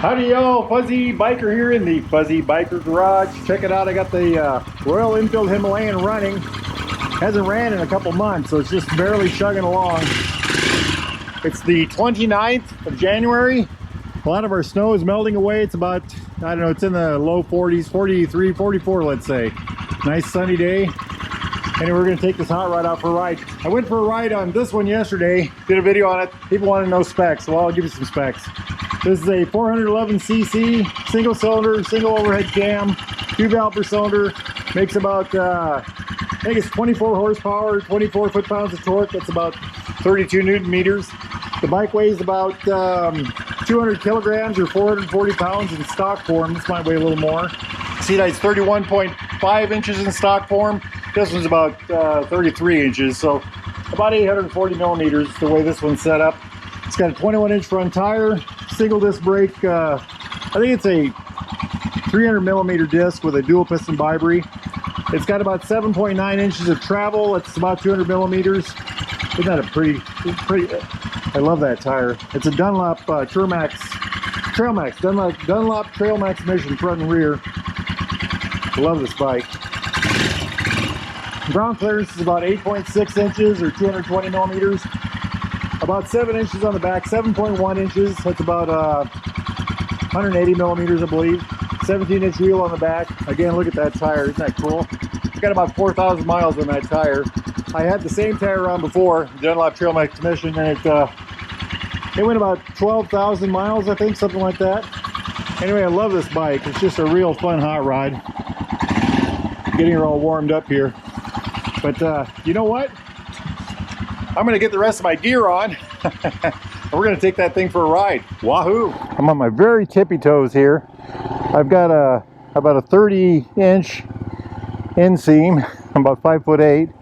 Howdy y'all, Fuzzy Biker here in the Fuzzy Biker Garage. Check it out, I got the Royal Enfield Himalayan running. Hasn't ran in a couple months, so it's just barely chugging along. It's the 29th of January. A lot of our snow is melting away. It's about, I don't know, it's in the low 40s, 43, 44, let's say. Nice sunny day. And we're gonna take this hot rod out for a ride. I went for a ride on this one yesterday, did a video on it. People want to know specs, so I'll give you some specs. This is a 411cc, single cylinder, single overhead cam, 2 valve per cylinder, makes about, I think it's 24 horsepower, 24 foot-pounds of torque. That's about 32 Newton meters. The bike weighs about 200 kilograms or 440 pounds in stock form. This might weigh a little more. Seat height's 31.5 inches in stock form. This one's about 33 inches, so about 840 millimeters the way this one's set up. It's got a 21-inch front tire, single disc brake. I think it's a 300 millimeter disc with a dual piston bi-brake. It's got about 7.9 inches of travel. It's about 200 millimeters. Isn't that a pretty? I love that tire. It's a Dunlop Trailmax Trailmax Mission front and rear. I love this bike. Ground clearance is about 8.6 inches or 220 millimeters. About 7 inches on the back, 7.1 inches. That's about 180 millimeters, I believe. 17-inch wheel on the back. Again, look at that tire. Isn't that cool? It's got about 4,000 miles on that tire. I had the same tire on before, Dunlop Trailmax Mission, and it went about 12,000 miles, I think, something like that. Anyway, I love this bike. It's just a real fun hot ride. Getting her all warmed up here. But you know what? I'm gonna get the rest of my gear on. We're gonna take that thing for a ride. Wahoo! I'm on my very tippy toes here. I've got about a 30-inch inseam. I'm about 5'8",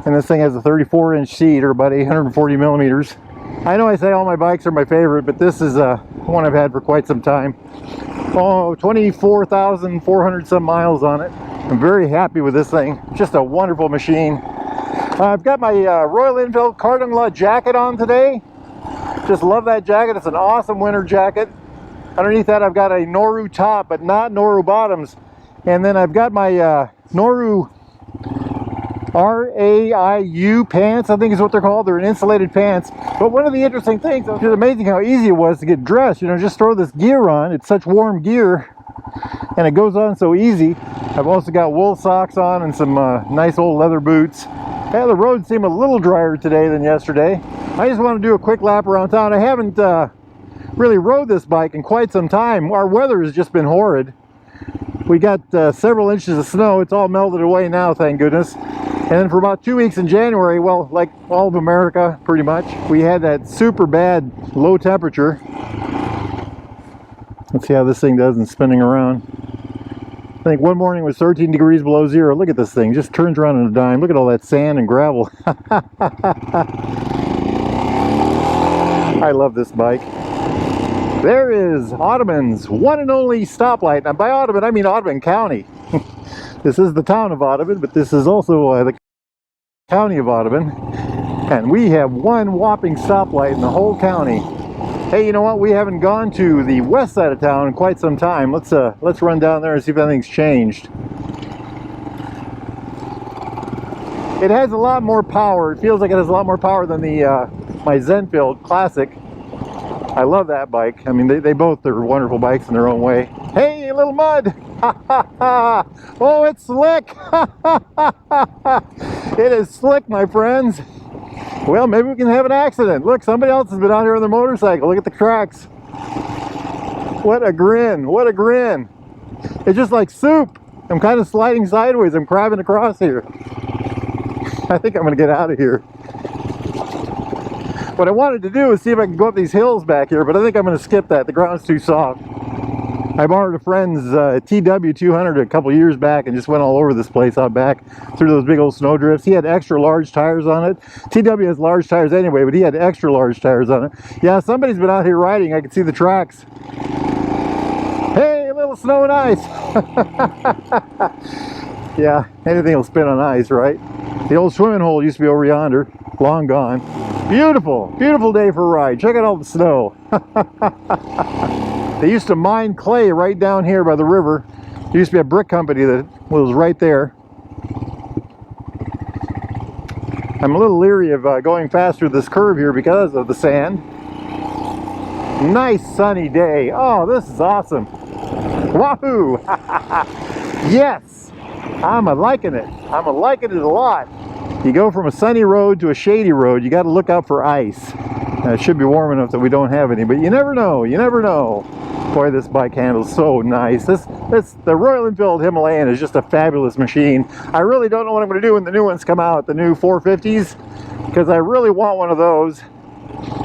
and this thing has a 34-inch seat, or about 840 millimeters. I know I say all my bikes are my favorite, but this is one I've had for quite some time. Oh, 24,400 some miles on it. I'm very happy with this thing. Just a wonderful machine. I've got my Royal Enfield Cardon Law jacket on today. Just love that jacket. It's an awesome winter jacket. Underneath that I've got a Noru top, but not Noru bottoms. And then I've got my Noru RAIU pants, I think is what they're called. They're an insulated pants. But one of the interesting things, it's amazing how easy it was to get dressed. You know, just throw this gear on. It's such warm gear, and it goes on so easy. I've also got wool socks on and some nice old leather boots. Yeah, the roads seem a little drier today than yesterday. I just want to do a quick lap around town. I haven't really rode this bike in quite some time. Our weather has just been horrid. We got several inches of snow. It's all melted away now, thank goodness. And then for about 2 weeks in January, well, like all of America, pretty much, we had that super bad low temperature. Let's see how this thing does in spinning around. I think one morning was 13 degrees below zero. Look at this thing, just turns around on a dime. Look at all that sand and gravel. I love this bike. There is Audubon's one and only stoplight. And by Audubon, I mean Audubon County. This is the town of Audubon, but this is also the county of Audubon. And we have one whopping stoplight in the whole county. Hey, you know what? We haven't gone to the west side of town in quite some time. Let's run down there and see if anything's changed. It has a lot more power. It feels like it has a lot more power than the my Zenfield Classic. I love that bike. I mean, they both are wonderful bikes in their own way. Hey, a little mud! Oh, it's slick! It is slick, my friends. Well, maybe we can have an accident. Look, somebody else has been out here on their motorcycle. Look at the cracks. What a grin. What a grin. It's just like soup. I'm kind of sliding sideways. I'm crabbing across here. I think I'm going to get out of here. What I wanted to do is see if I can go up these hills back here, but I think I'm going to skip that. The ground's too soft. I borrowed a friend's TW200 a couple years back and just went all over this place out back through those big old snow drifts. He had extra large tires on it. TW has large tires anyway, but he had extra large tires on it. Yeah, somebody's been out here riding. I can see the tracks. Hey, a little snow and ice. Yeah, anything will spin on ice, right? The old swimming hole used to be over yonder. Long gone. Beautiful, beautiful day for a ride. Check out all the snow. They used to mine clay right down here by the river. There used to be a brick company that was right there. I'm a little leery of going faster this curve here because of the sand. Nice sunny day. Oh, this is awesome. Wahoo! Yes! I'm liking it. I'm liking it a lot. You go from a sunny road to a shady road, you got to look out for ice. It should be warm enough that we don't have any, but you never know. You never know. Boy, this bike handles so nice. The Royal Enfield Himalayan is just a fabulous machine. I really don't know what I'm going to do when the new ones come out, the new 450s, because I really want one of those.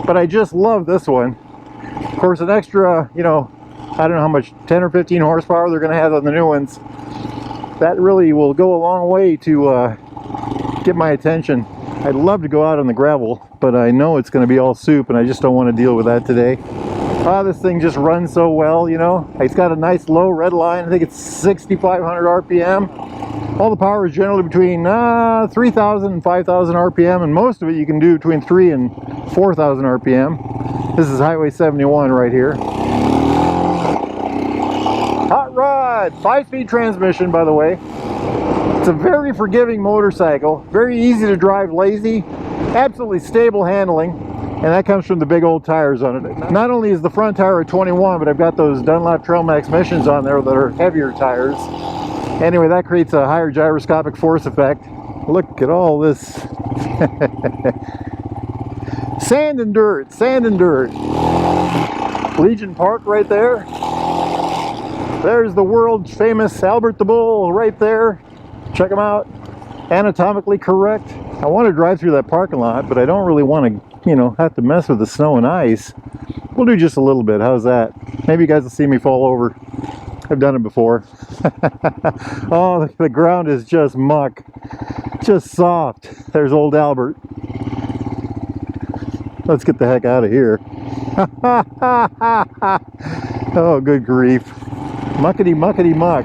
But I just love this one. Of course, an extra, you know, I don't know how much, 10 or 15 horsepower they're going to have on the new ones. That really will go a long way to get my attention. I'd love to go out on the gravel, but I know it's going to be all soup, and I just don't want to deal with that today. This thing just runs so well, you know. It's got a nice low red line. I think it's 6,500 RPM. All the power is generally between 3,000 and 5,000 RPM, and most of it you can do between 3 and 4,000 RPM. This is Highway 71 right here. Hot rod! 5-speed transmission, by the way. It's a very forgiving motorcycle, very easy to drive, lazy, absolutely stable handling, and that comes from the big old tires on it. Not only is the front tire a 21, but I've got those Dunlop Trail Max Missions on there that are heavier tires. Anyway, that creates a higher gyroscopic force effect. Look at all this. Sand and dirt, sand and dirt. Legion Park right there. There's the world famous Albert the Bull right there. Check them out. Anatomically correct. I want to drive through that parking lot, but I don't really want to, you know, have to mess with the snow and ice. We'll do just a little bit. How's that? Maybe you guys will see me fall over. I've done it before. Oh, the ground is just muck. Just soft. There's old Albert. Let's get the heck out of here. Oh, good grief. Muckety muckety muck.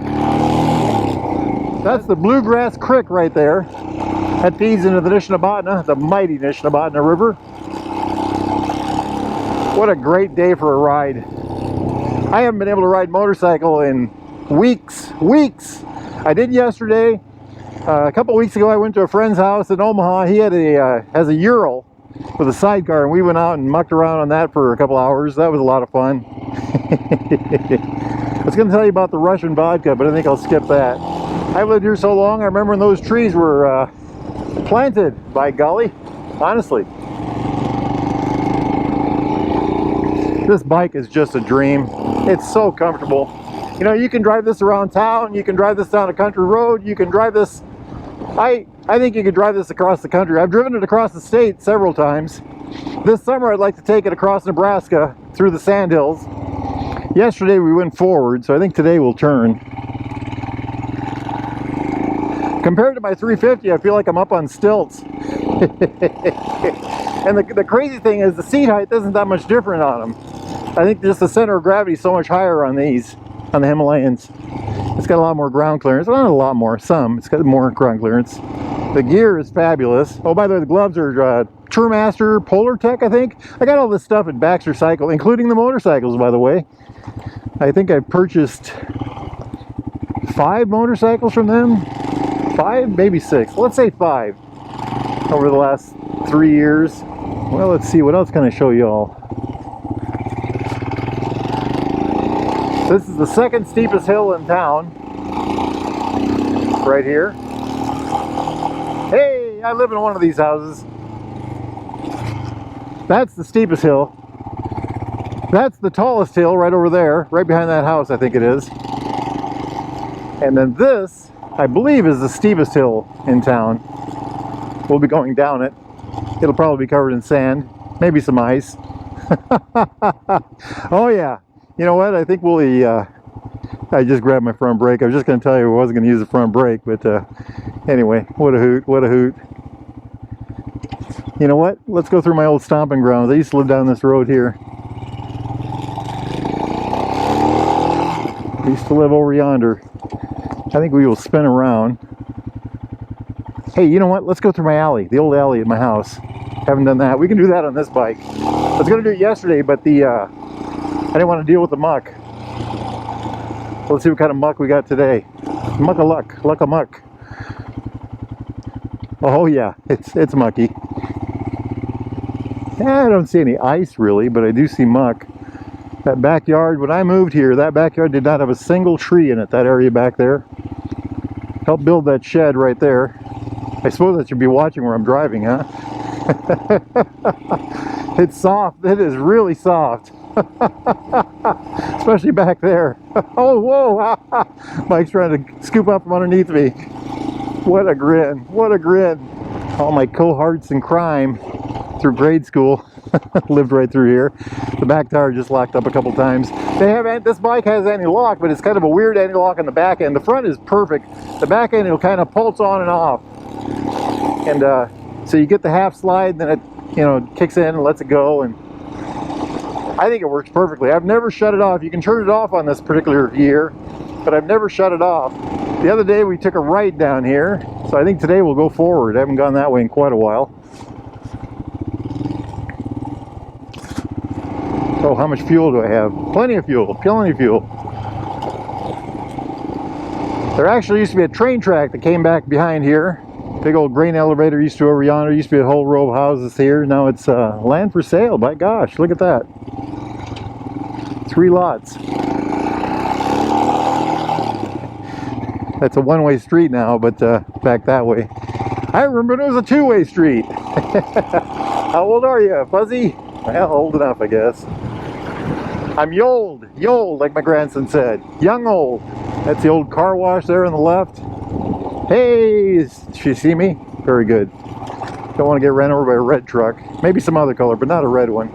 That's the Bluegrass Creek right there. That feeds into the Nishnabotna, the mighty Nishnabotna River. What a great day for a ride. I haven't been able to ride motorcycle in weeks. I did yesterday. A couple weeks ago I went to a friend's house in Omaha. He had has a Ural with a sidecar, and we went out and mucked around on that for a couple hours. That was a lot of fun. I was going to tell you about the Russian vodka, but I think I'll skip that. I've lived here so long, I remember when those trees were planted, by golly, honestly. This bike is just a dream. It's so comfortable. You know, you can drive this around town, you can drive this down a country road, you can drive this, I think you could drive this across the country. I've driven it across the state several times. This summer I'd like to take it across Nebraska through the sandhills. Yesterday we went forward, so I think today we'll turn. Compared to my 350, I feel like I'm up on stilts. And the crazy thing is the seat height isn't that much different on them. I think just the center of gravity is so much higher on these, on the Himalayans. It's got a lot more ground clearance. Well, not a lot more, some. It's got more ground clearance. The gear is fabulous. Oh, by the way, the gloves are Tourmaster Polar Tech, I think. I got all this stuff at Baxter Cycle, including the motorcycles, by the way. I think I purchased 5 motorcycles from them. 5, maybe 6. Let's say 5 over the last 3 years. Well, let's see, what else can I show y'all? This is the second steepest hill in town. Right here. Hey, I live in one of these houses. That's the steepest hill. That's the tallest hill right over there, right behind that house, I think it is. And then this, I believe, is the steepest hill in town. We'll be going down it. It'll probably be covered in sand, maybe some ice. Oh yeah, you know what? I think we'll. I just grabbed my front brake. I was just going to tell you I wasn't going to use the front brake, but anyway, what a hoot! What a hoot! You know what? Let's go through my old stomping grounds. I used to live down this road here. I used to live over yonder. I think we will spin around. Hey, you know what? Let's go through my alley, the old alley at my house. Haven't done that. We can do that on this bike. I was going to do it yesterday, but I didn't want to deal with the muck. Let's see what kind of muck we got today. Muck-a-luck, luck-a-muck. Oh yeah, it's mucky. I don't see any ice really, but I do see muck. That backyard, when I moved here, that backyard did not have a single tree in it, that area back there. Helped build that shed right there. I suppose I should be watching where I'm driving, huh? It's soft, it is really soft. Especially back there. Oh, whoa! Mike's trying to scoop up from underneath me. What a grin, what a grin. All my cohorts in crime through grade school lived right through here. The back tire just locked up a couple times. This bike has anti-lock, but it's kind of a weird anti-lock on the back end. The front is perfect. The back end, it'll kind of pulse on and off. And so you get the half slide, then it, you know, kicks in and lets it go. And I think it works perfectly. I've never shut it off. You can turn it off on this particular gear, but I've never shut it off. The other day we took a right down here, so I think today we'll go forward. I haven't gone that way in quite a while. So how much fuel do I have? Plenty of fuel, plenty of fuel. There actually used to be a train track that came back behind here. Big old grain elevator used to over yonder. Used to be a whole row of houses here. Now it's land for sale. By gosh, look at that. 3 lots. That's a one-way street now, but back that way. I remember it was a two-way street. How old are you, Fuzzy? Well, old enough, I guess. I'm yold, like my grandson said. Young old. That's the old car wash there on the left. Hey, does she see me? Very good. Don't want to get ran over by a red truck. Maybe some other color, but not a red one.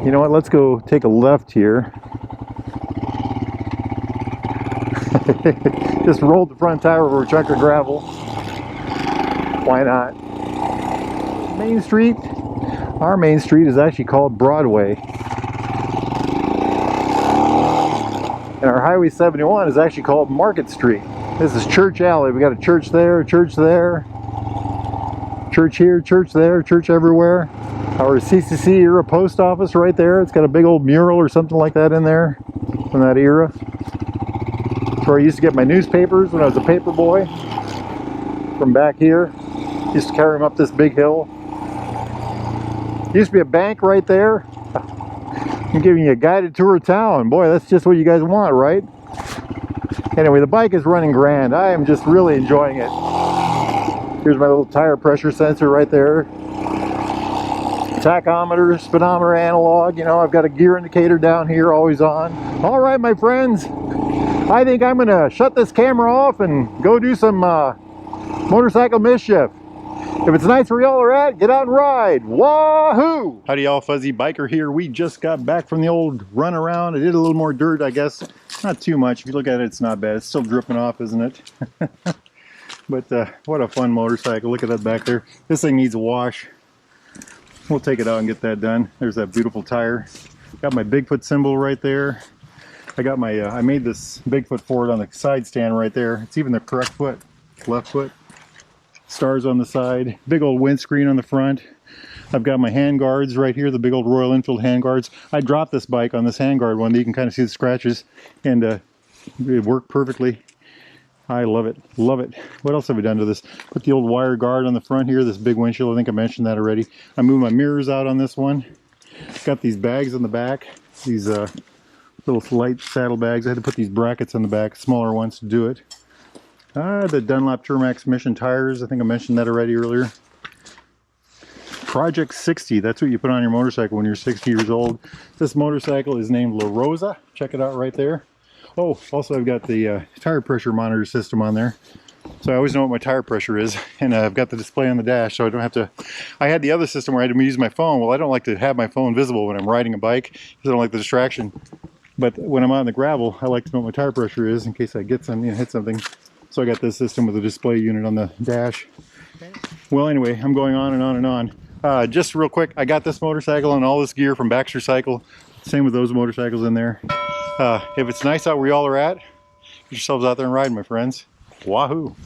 You know what? Let's go take a left here. Just rolled the front tire over a chunk of gravel. Why not? Main Street. Our main street is actually called Broadway. And our Highway 71 is actually called Market Street. This is Church Alley. We got a church there, church there, church here, church there, church everywhere. Our CCC era post office right there. It's got a big old mural or something like that in there from that era. That's where I used to get my newspapers when I was a paper boy. From back here. Used to carry them up this big hill. Used to be a bank right there. I'm giving you a guided tour of town. Boy, that's just what you guys want, right? Anyway, the bike is running grand. I am just really enjoying it. Here's my little tire pressure sensor right there. Tachometer, speedometer analog. You know, I've got a gear indicator down here, always on. All right, my friends. I think I'm going to shut this camera off and go do some motorcycle mischief. If it's nice where y'all are at, get out and ride. Wahoo! Howdy y'all, Fuzzy Biker here. We just got back from the old run around. I did a little more dirt, I guess. Not too much. If you look at it, it's not bad. It's still dripping off, isn't it? But what a fun motorcycle. Look at that back there. This thing needs a wash. We'll take it out and get that done. There's that beautiful tire. Got my Bigfoot symbol right there. I got my, I made this Bigfoot for it on the side stand right there. It's even the correct foot, left foot. Stars on the side, big old windscreen on the front. I've got my hand guards right here, the big old Royal Enfield hand guards. I dropped this bike on this hand guard one, you can kind of see the scratches, and it worked perfectly. I love it, love it. What else have we done to this? Put the old wire guard on the front here, this big windshield, I think I mentioned that already. I moved my mirrors out on this one. Got these bags on the back, these little light saddle bags. I had to put these brackets on the back, smaller ones to do it. The Dunlop Turmax Mission tires, I think I mentioned that already earlier. Project 60, that's what you put on your motorcycle when you're 60 years old. This motorcycle is named La Rosa. Check it out right there. Oh, also I've got the tire pressure monitor system on there. So I always know what my tire pressure is. And I've got the display on the dash, so I don't have to... I had the other system where I had to use my phone. Well, I don't like to have my phone visible when I'm riding a bike, because I don't like the distraction. But when I'm on the gravel, I like to know what my tire pressure is in case I get something, hit something. So I got this system with a display unit on the dash. Well, anyway, I'm going on and on and on. Just real quick, I got this motorcycle and all this gear from Baxter Cycle. Same with those motorcycles in there. If it's nice out where y'all are at, get yourselves out there and ride, my friends. Wahoo!